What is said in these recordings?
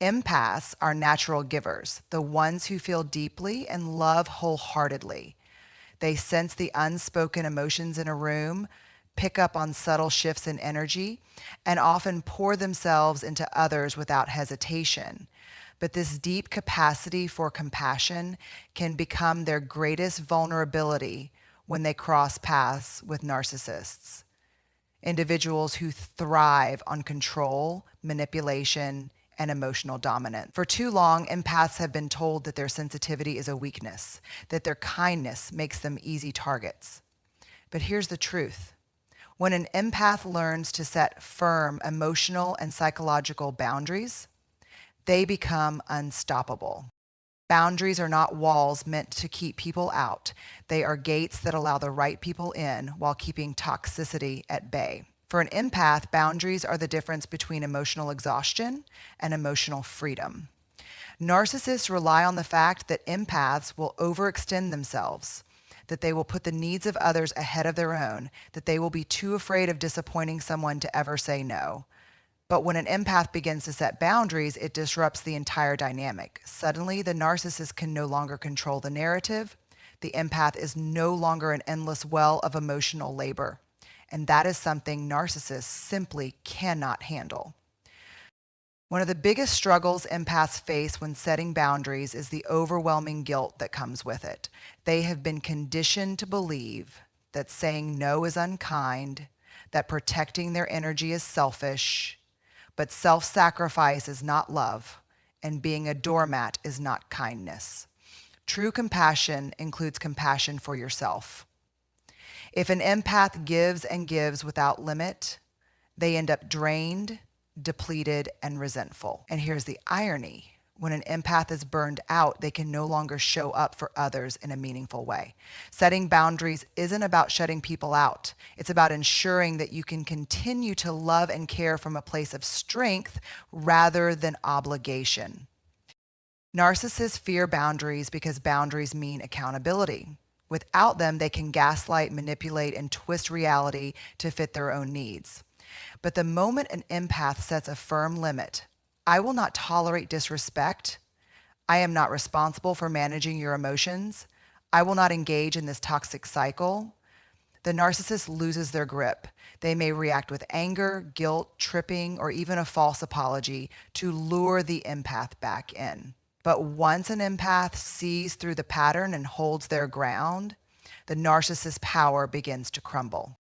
Empaths are natural givers, the ones who feel deeply and love wholeheartedly. They sense the unspoken emotions in a room, pick up on subtle shifts in energy, and often pour themselves into others without hesitation. But this deep capacity for compassion can become their greatest vulnerability when they cross paths with narcissists, individuals who thrive on control, manipulation, and emotional dominance. For too long, empaths have been told that their sensitivity is a weakness, that their kindness makes them easy targets. But here's the truth. When an empath learns to set firm emotional and psychological boundaries, they become unstoppable. Boundaries are not walls meant to keep people out. They are gates that allow the right people in while keeping toxicity at bay. For an empath, boundaries are the difference between emotional exhaustion and emotional freedom. Narcissists rely on the fact that empaths will overextend themselves, that they will put the needs of others ahead of their own, that they will be too afraid of disappointing someone to ever say no. But when an empath begins to set boundaries, it disrupts the entire dynamic. Suddenly, the narcissist can no longer control the narrative. The empath is no longer an endless well of emotional labor. And that is something narcissists simply cannot handle. One of the biggest struggles empaths face when setting boundaries is the overwhelming guilt that comes with it. They have been conditioned to believe that saying no is unkind, that protecting their energy is selfish, but self-sacrifice is not love, and being a doormat is not kindness. True compassion includes compassion for yourself. If an empath gives and gives without limit, they end up drained, depleted, and resentful. And here's the irony. When an empath is burned out, they can no longer show up for others in a meaningful way. Setting boundaries isn't about shutting people out. It's about ensuring that you can continue to love and care from a place of strength rather than obligation. Narcissists fear boundaries because boundaries mean accountability. Without them, they can gaslight, manipulate, and twist reality to fit their own needs. But the moment an empath sets a firm limit, I will not tolerate disrespect. I am not responsible for managing your emotions. I will not engage in this toxic cycle. The narcissist loses their grip. They may react with anger, guilt, tripping, or even a false apology to lure the empath back in. But once an empath sees through the pattern and holds their ground, the narcissist's power begins to crumble.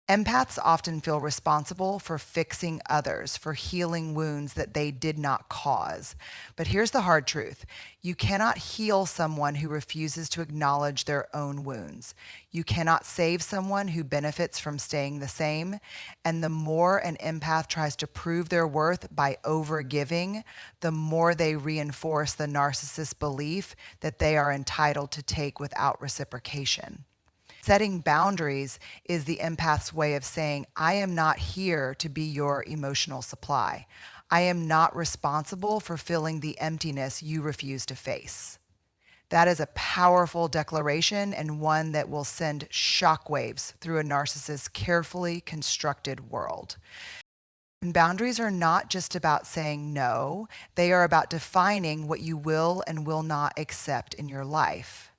Empaths often feel responsible for fixing others, for healing wounds that they did not cause. But here's the hard truth. You cannot heal someone who refuses to acknowledge their own wounds. You cannot save someone who benefits from staying the same. And the more an empath tries to prove their worth by overgiving, the more they reinforce the narcissist's belief that they are entitled to take without reciprocation. Setting boundaries is the empath's way of saying, I am not here to be your emotional supply. I am not responsible for filling the emptiness you refuse to face. That is a powerful declaration and one that will send shockwaves through a narcissist's carefully constructed world. And boundaries are not just about saying no, they are about defining what you will and will not accept in your life.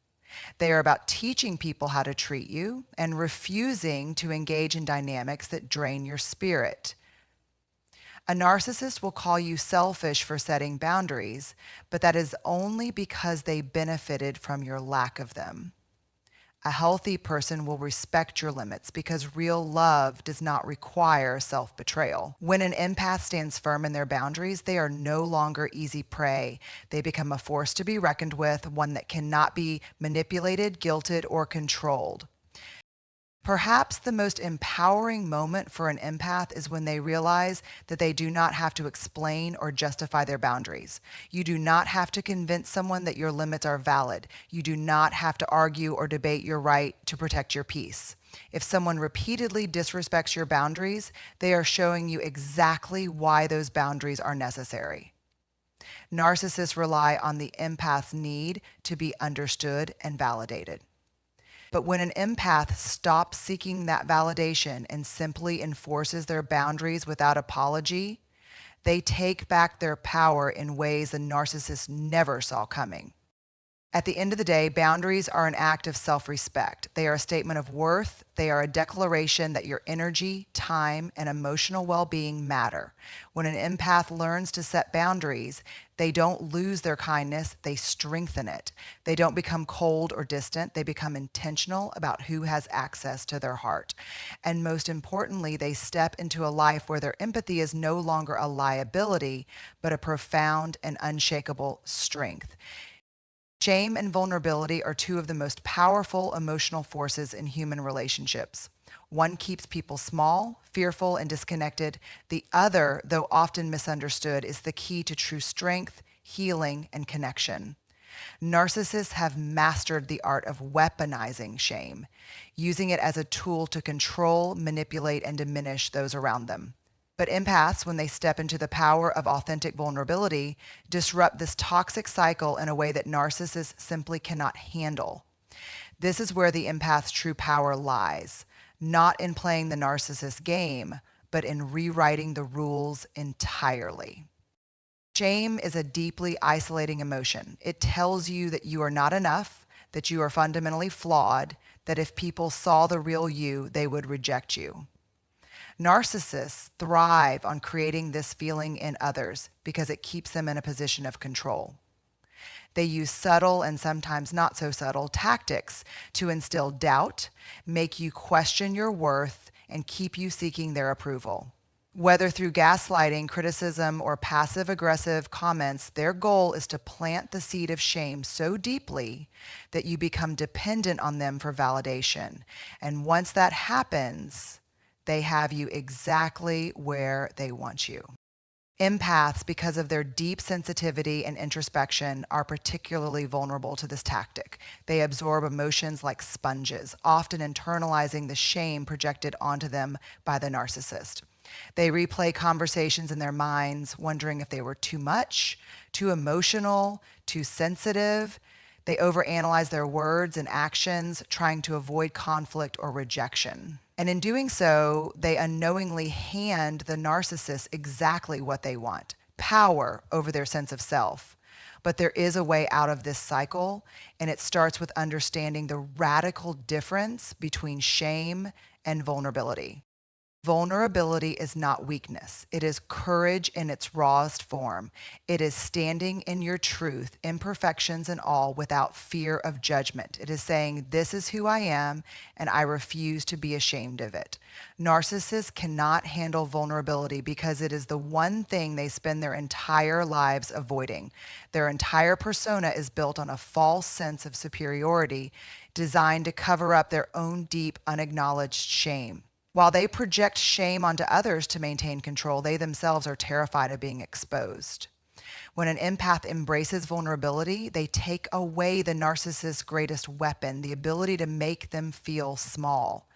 They are about teaching people how to treat you and refusing to engage in dynamics that drain your spirit. A narcissist will call you selfish for setting boundaries, but that is only because they benefited from your lack of them. A healthy person will respect your limits because real love does not require self-betrayal. When an empath stands firm in their boundaries, they are no longer easy prey. They become a force to be reckoned with, one that cannot be manipulated, guilted, or controlled. Perhaps the most empowering moment for an empath is when they realize that they do not have to explain or justify their boundaries. You do not have to convince someone that your limits are valid. You do not have to argue or debate your right to protect your peace. If someone repeatedly disrespects your boundaries, they are showing you exactly why those boundaries are necessary. Narcissists rely on the empath's need to be understood and validated. But when an empath stops seeking that validation and simply enforces their boundaries without apology, They take back their power in ways the narcissist never saw coming. At the end of the day, boundaries are an act of self-respect. They are a statement of worth. They are a declaration that your energy, time, and emotional well-being matter. When an empath learns to set boundaries, they don't lose their kindness, they strengthen it. They don't become cold or distant. They become intentional about who has access to their heart. And most importantly, they step into a life where their empathy is no longer a liability, but a profound and unshakable strength. Shame and vulnerability are two of the most powerful emotional forces in human relationships. One keeps people small, fearful, and disconnected. The other, though often misunderstood, is the key to true strength, healing, and connection. Narcissists have mastered the art of weaponizing shame, using it as a tool to control, manipulate, and diminish those around them. But empaths, when they step into the power of authentic vulnerability, disrupt this toxic cycle in a way that narcissists simply cannot handle. This is where the empath's true power lies, not in playing the narcissist game, but in rewriting the rules entirely. Shame is a deeply isolating emotion. It tells you that you are not enough, that you are fundamentally flawed, that if people saw the real you, they would reject you. Narcissists thrive on creating this feeling in others because it keeps them in a position of control. They use subtle and sometimes not so subtle tactics to instill doubt, make you question your worth, and keep you seeking their approval. Whether through gaslighting, criticism, or passive-aggressive comments, their goal is to plant the seed of shame so deeply that you become dependent on them for validation. And once that happens, they have you exactly where they want you. Empaths, because of their deep sensitivity and introspection, are particularly vulnerable to this tactic. They absorb emotions like sponges, often internalizing the shame projected onto them by the narcissist. They replay conversations in their minds, wondering if they were too much, too emotional, too sensitive. They overanalyze their words and actions, trying to avoid conflict or rejection. And in doing so, they unknowingly hand the narcissist exactly what they want: power over their sense of self. But there is a way out of this cycle, and it starts with understanding the radical difference between shame and vulnerability. Vulnerability is not weakness. It is courage in its rawest form. It is standing in your truth, imperfections and all, without fear of judgment. It is saying, this is who I am, and I refuse to be ashamed of it. Narcissists cannot handle vulnerability because it is the one thing they spend their entire lives avoiding. Their entire persona is built on a false sense of superiority, designed to cover up their own deep, unacknowledged shame. While they project shame onto others to maintain control, they themselves are terrified of being exposed. When an empath embraces vulnerability, they take away the narcissist's greatest weapon, the ability to make them feel small.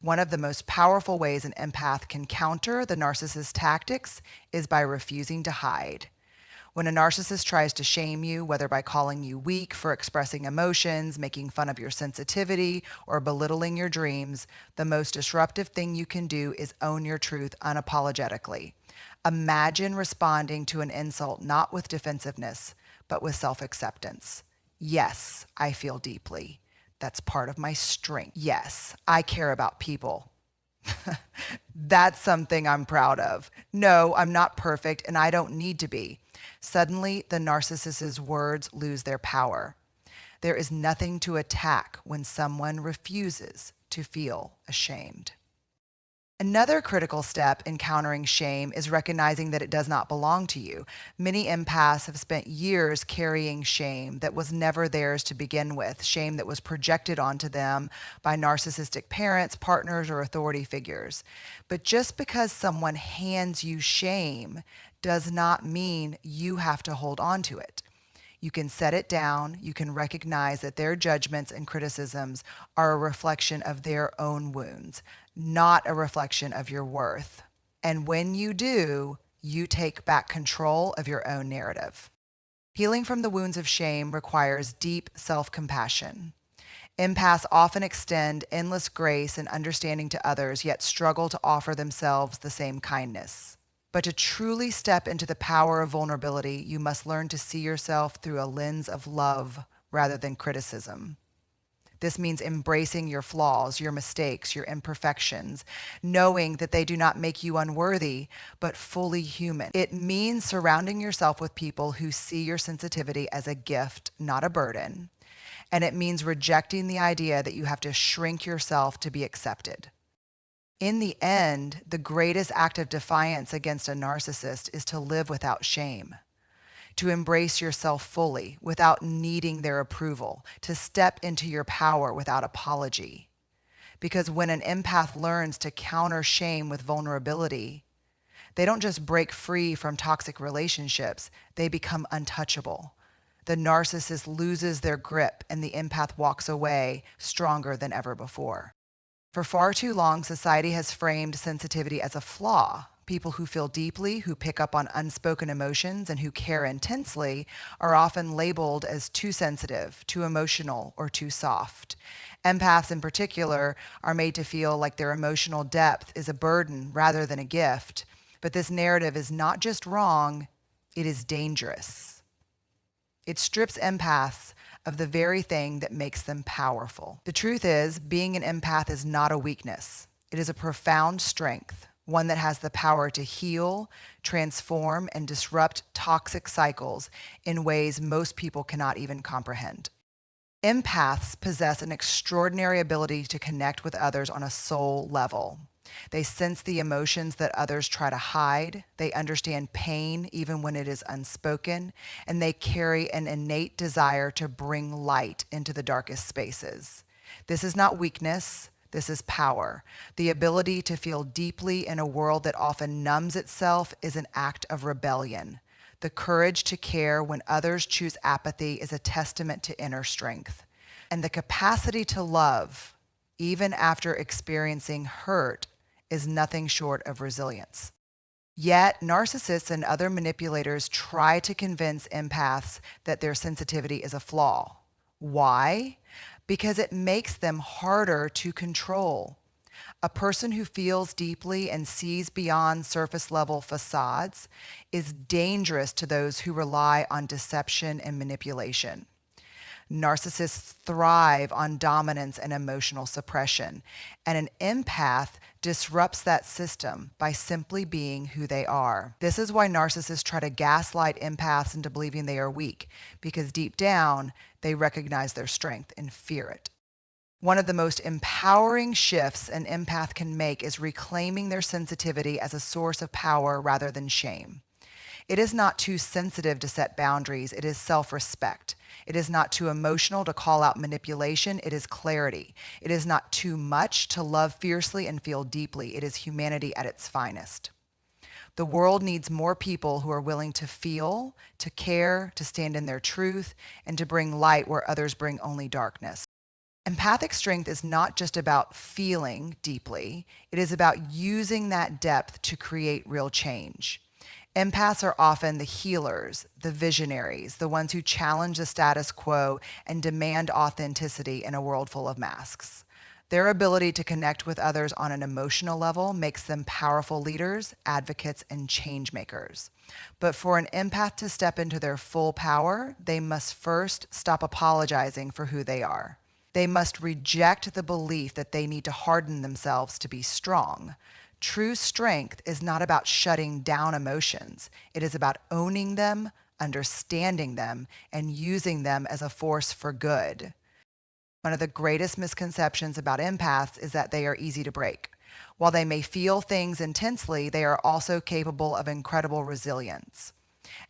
One of the most powerful ways an empath can counter the narcissist's tactics is by refusing to hide. When a narcissist tries to shame you, whether by calling you weak for expressing emotions, making fun of your sensitivity, or belittling your dreams, the most disruptive thing you can do is own your truth unapologetically. Imagine responding to an insult not with defensiveness, but with self-acceptance. Yes, I feel deeply. That's part of my strength. Yes, I care about people. That's something I'm proud of. No, I'm not perfect, and I don't need to be. Suddenly, the narcissist's words lose their power. There is nothing to attack when someone refuses to feel ashamed. Another critical step in countering shame is recognizing that it does not belong to you. Many empaths have spent years carrying shame that was never theirs to begin with, shame that was projected onto them by narcissistic parents, partners, or authority figures. But just because someone hands you shame does not mean you have to hold on to it. You can set it down. You can recognize that their judgments and criticisms are a reflection of their own wounds, not a reflection of your worth. And when you do, you take back control of your own narrative. Healing from the wounds of shame requires deep self-compassion. Empaths often extend endless grace and understanding to others, yet struggle to offer themselves the same kindness. But to truly step into the power of vulnerability, you must learn to see yourself through a lens of love rather than criticism. This means embracing your flaws, your mistakes, your imperfections, knowing that they do not make you unworthy, but fully human. It means surrounding yourself with people who see your sensitivity as a gift, not a burden. And it means rejecting the idea that you have to shrink yourself to be accepted. In the end, the greatest act of defiance against a narcissist is to live without shame, to embrace yourself fully without needing their approval, to step into your power without apology. Because when an empath learns to counter shame with vulnerability, they don't just break free from toxic relationships, they become untouchable. The narcissist loses their grip and the empath walks away stronger than ever before. For far too long, society has framed sensitivity as a flaw. People who feel deeply, who pick up on unspoken emotions, and who care intensely are often labeled as too sensitive, too emotional, or too soft. Empaths in particular are made to feel like their emotional depth is a burden rather than a gift. But this narrative is not just wrong, it is dangerous. It strips empaths of the very thing that makes them powerful. The truth is, being an empath is not a weakness. It is a profound strength, one that has the power to heal, transform, and disrupt toxic cycles in ways most people cannot even comprehend. Empaths possess an extraordinary ability to connect with others on a soul level. They sense the emotions that others try to hide. They understand pain even when it is unspoken, and they carry an innate desire to bring light into the darkest spaces. This is not weakness. This is power. The ability to feel deeply in a world that often numbs itself is an act of rebellion. The courage to care when others choose apathy is a testament to inner strength. And the capacity to love, even after experiencing hurt, is nothing short of resilience. Yet, narcissists and other manipulators try to convince empaths that their sensitivity is a flaw. Why? Because it makes them harder to control. A person who feels deeply and sees beyond surface level facades is dangerous to those who rely on deception and manipulation. Narcissists thrive on dominance and emotional suppression, and an empath disrupts that system by simply being who they are. This is why narcissists try to gaslight empaths into believing they are weak, because deep down, they recognize their strength and fear it. One of the most empowering shifts an empath can make is reclaiming their sensitivity as a source of power rather than shame. It is not too sensitive to set boundaries. It is self-respect. It is not too emotional to call out manipulation. It is clarity. It is not too much to love fiercely and feel deeply. It is humanity at its finest. The world needs more people who are willing to feel, to care, to stand in their truth, and to bring light where others bring only darkness. Empathic strength is not just about feeling deeply. It is about using that depth to create real change. Empaths are often the healers, the visionaries, the ones who challenge the status quo and demand authenticity in a world full of masks. Their ability to connect with others on an emotional level makes them powerful leaders, advocates, and change makers. But for an empath to step into their full power, they must first stop apologizing for who they are. They must reject the belief that they need to harden themselves to be strong. True strength is not about shutting down emotions. It is about owning them, understanding them, and using them as a force for good. One of the greatest misconceptions about empaths is that they are easy to break. While they may feel things intensely, they are also capable of incredible resilience.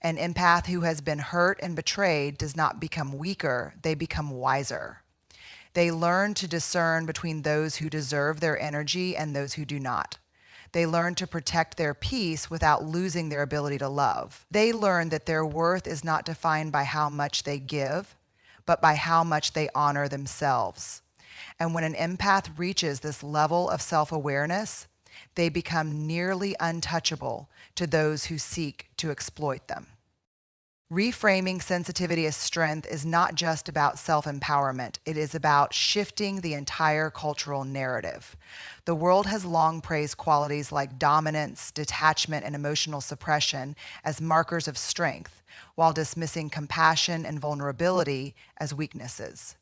An empath who has been hurt and betrayed does not become weaker, they become wiser. They learn to discern between those who deserve their energy and those who do not. They learn to protect their peace without losing their ability to love. They learn that their worth is not defined by how much they give, but by how much they honor themselves. And when an empath reaches this level of self-awareness, they become nearly untouchable to those who seek to exploit them. Reframing sensitivity as strength is not just about self-empowerment. It is about shifting the entire cultural narrative. The world has long praised qualities like dominance, detachment, and emotional suppression as markers of strength, while dismissing compassion and vulnerability as weaknesses.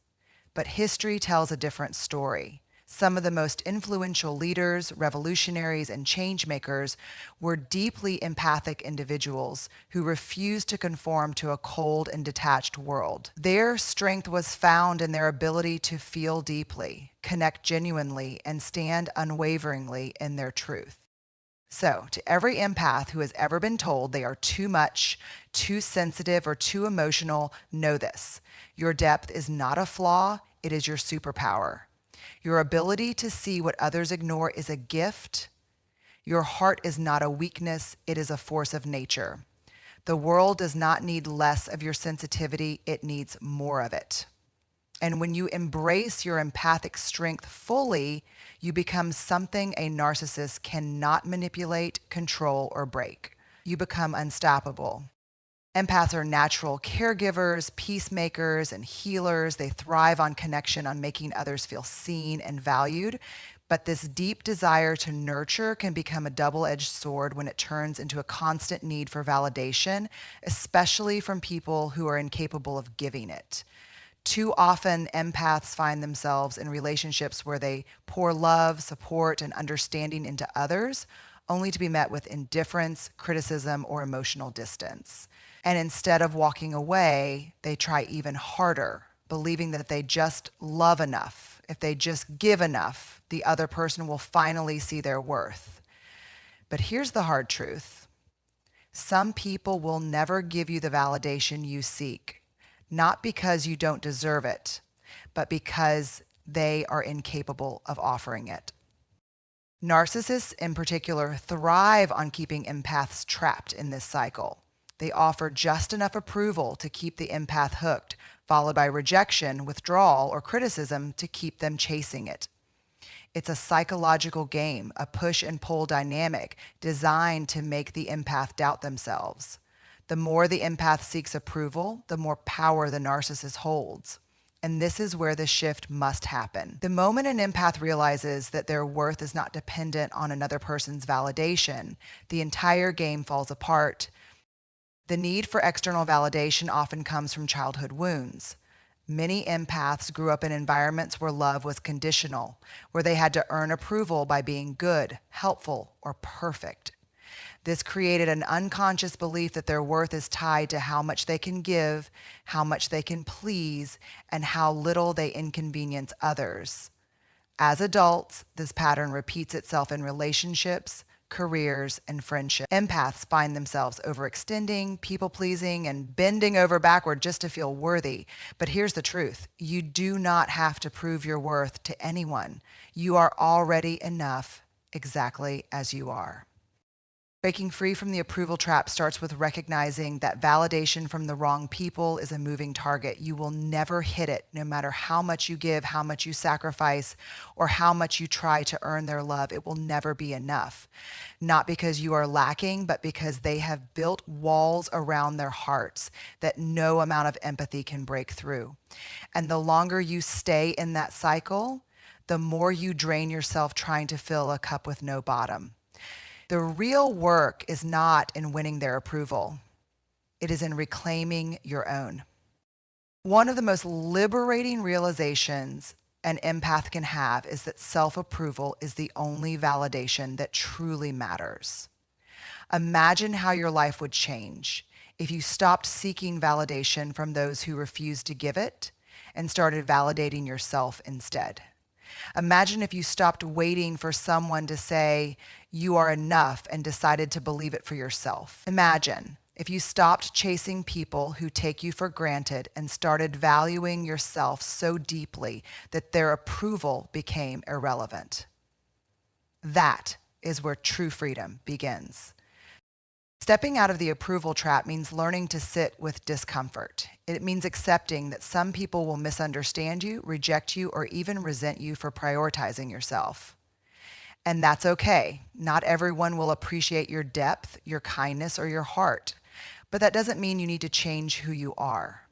But history tells a different story. Some of the most influential leaders, revolutionaries, and changemakers were deeply empathic individuals who refused to conform to a cold and detached world. Their strength was found in their ability to feel deeply, connect genuinely, and stand unwaveringly in their truth. So, to every empath who has ever been told they are too much, too sensitive, or too emotional, know this. Your depth is not a flaw, it is your superpower. Your ability to see what others ignore is a gift. Your heart is not a weakness, it is a force of nature. The world does not need less of your sensitivity, it needs more of it. And when you embrace your empathic strength fully, you become something a narcissist cannot manipulate, control, or break. You become unstoppable. Empaths are natural caregivers, peacemakers, and healers. They thrive on connection, on making others feel seen and valued. But this deep desire to nurture can become a double-edged sword when it turns into a constant need for validation, especially from people who are incapable of giving it. Too often, empaths find themselves in relationships where they pour love, support, and understanding into others, only to be met with indifference, criticism, or emotional distance. And instead of walking away, they try even harder, believing that if they just love enough, if they just give enough, the other person will finally see their worth. But here's the hard truth. Some people will never give you the validation you seek, not because you don't deserve it, but because they are incapable of offering it. Narcissists in particular thrive on keeping empaths trapped in this cycle. They offer just enough approval to keep the empath hooked, followed by rejection, withdrawal, or criticism to keep them chasing it. It's a psychological game, a push and pull dynamic designed to make the empath doubt themselves. The more the empath seeks approval, the more power the narcissist holds. And this is where the shift must happen. The moment an empath realizes that their worth is not dependent on another person's validation, the entire game falls apart. The need for external validation often comes from childhood wounds. Many empaths grew up in environments where love was conditional, where they had to earn approval by being good, helpful, or perfect. This created an unconscious belief that their worth is tied to how much they can give, how much they can please, and how little they inconvenience others. As adults, this pattern repeats itself in relationships, careers, and friendship. Empaths find themselves overextending, people-pleasing, and bending over backward just to feel worthy. But here's the truth. You do not have to prove your worth to anyone. You are already enough exactly as you are. Breaking free from the approval trap starts with recognizing that validation from the wrong people is a moving target. You will never hit it, no matter how much you give, how much you sacrifice, or how much you try to earn their love. It will never be enough. Not because you are lacking, but because they have built walls around their hearts that no amount of empathy can break through. And the longer you stay in that cycle, the more you drain yourself trying to fill a cup with no bottom. The real work is not in winning their approval. It is in reclaiming your own. One of the most liberating realizations an empath can have is that self-approval is the only validation that truly matters. Imagine how your life would change if you stopped seeking validation from those who refuse to give it and started validating yourself instead. Imagine if you stopped waiting for someone to say you are enough and decided to believe it for yourself. Imagine if you stopped chasing people who take you for granted and started valuing yourself so deeply that their approval became irrelevant. That is where true freedom begins. Stepping out of the approval trap means learning to sit with discomfort. It means accepting that some people will misunderstand you, reject you, or even resent you for prioritizing yourself. And that's okay. Not everyone will appreciate your depth, your kindness, or your heart. But that doesn't mean you need to change who you are.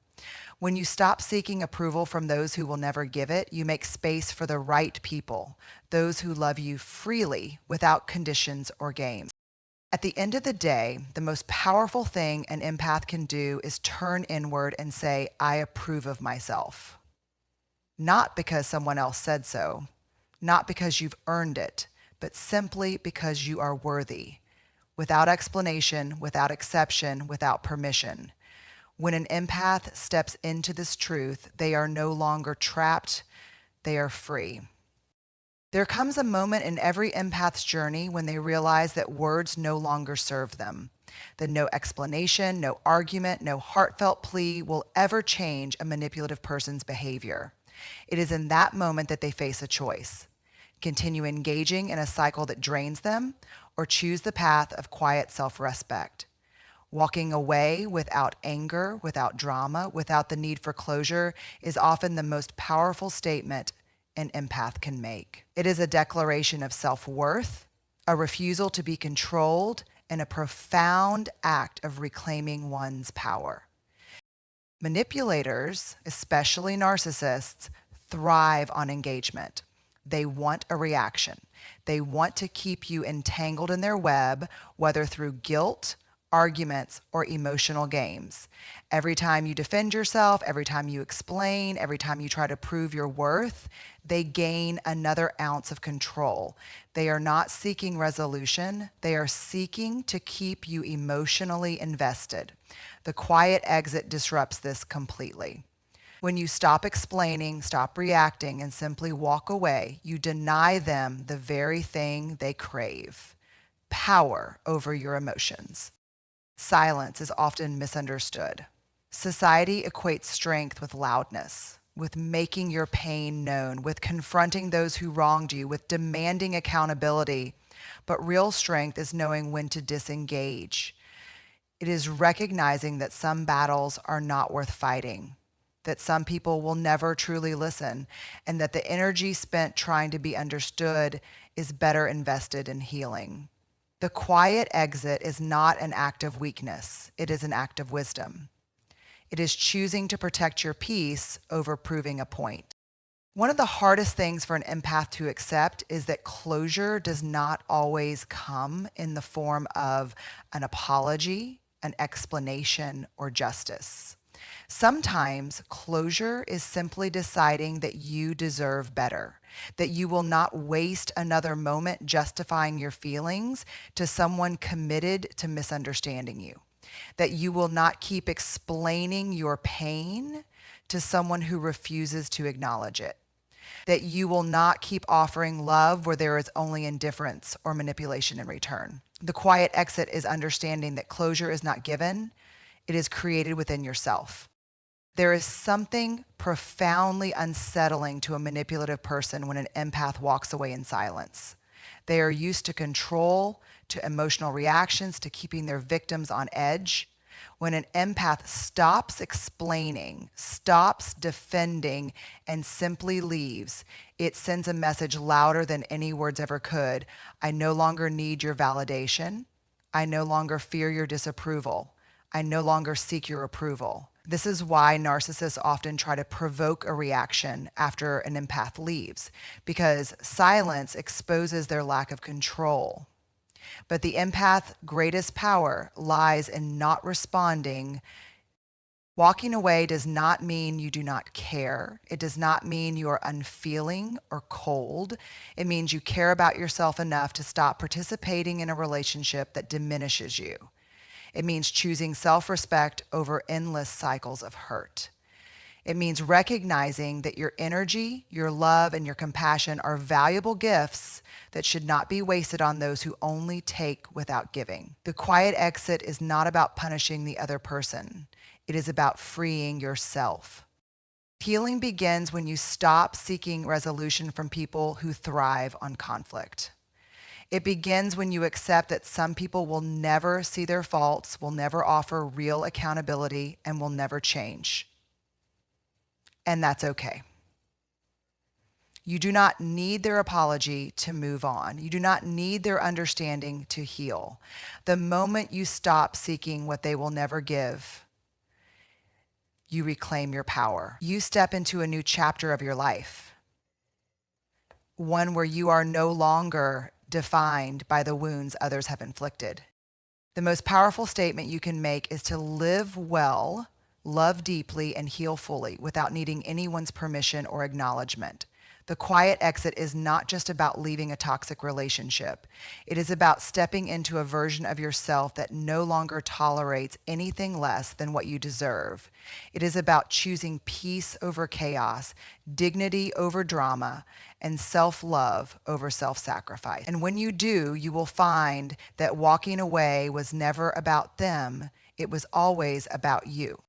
When you stop seeking approval from those who will never give it, you make space for the right people, those who love you freely without conditions or games. At the end of the day, the most powerful thing an empath can do is turn inward and say, I approve of myself. Not because someone else said so, not because you've earned it, but simply because you are worthy, without explanation, without exception, without permission. When an empath steps into this truth, they are no longer trapped, they are free. There comes a moment in every empath's journey when they realize that words no longer serve them, that no explanation, no argument, no heartfelt plea will ever change a manipulative person's behavior. It is in that moment that they face a choice: continue engaging in a cycle that drains them, or choose the path of quiet self-respect. Walking away without anger, without drama, without the need for closure is often the most powerful statement an empath can make. It is a declaration of self-worth, a refusal to be controlled, and a profound act of reclaiming one's power. Manipulators, especially narcissists, thrive on engagement. They want a reaction. They want to keep you entangled in their web, whether through guilt, arguments, or emotional games. Every time you defend yourself, every time you explain, every time you try to prove your worth, they gain another ounce of control. They are not seeking resolution. They are seeking to keep you emotionally invested. The quiet exit disrupts this completely. When you stop explaining, stop reacting, and simply walk away, you deny them the very thing they crave: power over your emotions. Silence is often misunderstood. Society equates strength with loudness, with making your pain known, with confronting those who wronged you, with demanding accountability. But real strength is knowing when to disengage. It is recognizing that some battles are not worth fighting, that some people will never truly listen, and that the energy spent trying to be understood is better invested in healing. The quiet exit is not an act of weakness. It is an act of wisdom. It is choosing to protect your peace over proving a point. One of the hardest things for an empath to accept is that closure does not always come in the form of an apology, an explanation, or justice. Sometimes closure is simply deciding that you deserve better, that you will not waste another moment justifying your feelings to someone committed to misunderstanding you, that you will not keep explaining your pain to someone who refuses to acknowledge it, that you will not keep offering love where there is only indifference or manipulation in return. The quiet exit is understanding that closure is not given, it is created within yourself. There is something profoundly unsettling to a manipulative person when an empath walks away in silence. They are used to control, to emotional reactions, to keeping their victims on edge. When an empath stops explaining, stops defending, and simply leaves, it sends a message louder than any words ever could. I no longer need your validation. I no longer fear your disapproval. I no longer seek your approval. This is why narcissists often try to provoke a reaction after an empath leaves, because silence exposes their lack of control. But the empath's greatest power lies in not responding. Walking away does not mean you do not care. It does not mean you are unfeeling or cold. It means you care about yourself enough to stop participating in a relationship that diminishes you. It means choosing self-respect over endless cycles of hurt. It means recognizing that your energy, your love, and your compassion are valuable gifts that should not be wasted on those who only take without giving. The quiet exit is not about punishing the other person. It is about freeing yourself. Healing begins when you stop seeking resolution from people who thrive on conflict. It begins when you accept that some people will never see their faults, will never offer real accountability, and will never change. And that's okay. You do not need their apology to move on. You do not need their understanding to heal. The moment you stop seeking what they will never give, you reclaim your power. You step into a new chapter of your life, one where you are no longer defined by the wounds others have inflicted. The most powerful statement you can make is to live well, love deeply, and heal fully without needing anyone's permission or acknowledgement. The quiet exit is not just about leaving a toxic relationship. It is about stepping into a version of yourself that no longer tolerates anything less than what you deserve. It is about choosing peace over chaos, dignity over drama, and self-love over self-sacrifice. And when you do, you will find that walking away was never about them. It was always about you.